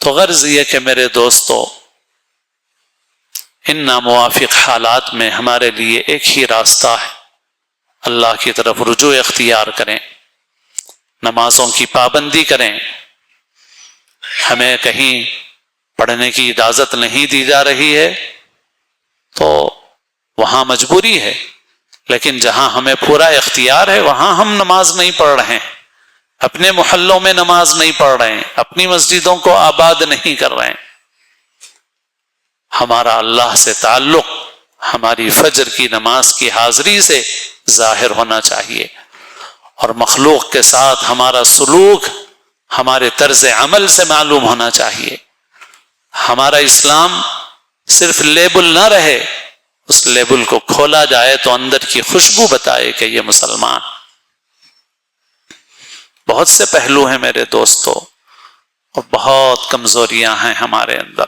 تو غرض یہ کہ میرے دوستو، ان ناموافق حالات میں ہمارے لیے ایک ہی راستہ ہے، اللہ کی طرف رجوع اختیار کریں، نمازوں کی پابندی کریں۔ ہمیں کہیں پڑھنے کی اجازت نہیں دی جا رہی ہے تو وہاں مجبوری ہے، لیکن جہاں ہمیں پورا اختیار ہے وہاں ہم نماز نہیں پڑھ رہے ہیں، اپنے محلوں میں نماز نہیں پڑھ رہے ہیں، اپنی مسجدوں کو آباد نہیں کر رہے ہیں۔ ہمارا اللہ سے تعلق ہماری فجر کی نماز کی حاضری سے ظاہر ہونا چاہیے، اور مخلوق کے ساتھ ہمارا سلوک ہمارے طرز عمل سے معلوم ہونا چاہیے۔ ہمارا اسلام صرف لیبل نہ رہے، اس لیبل کو کھولا جائے تو اندر کی خوشبو بتائے کہ یہ مسلمان۔ بہت سے پہلو ہیں میرے دوستو، اور بہت کمزوریاں ہیں ہمارے اندر۔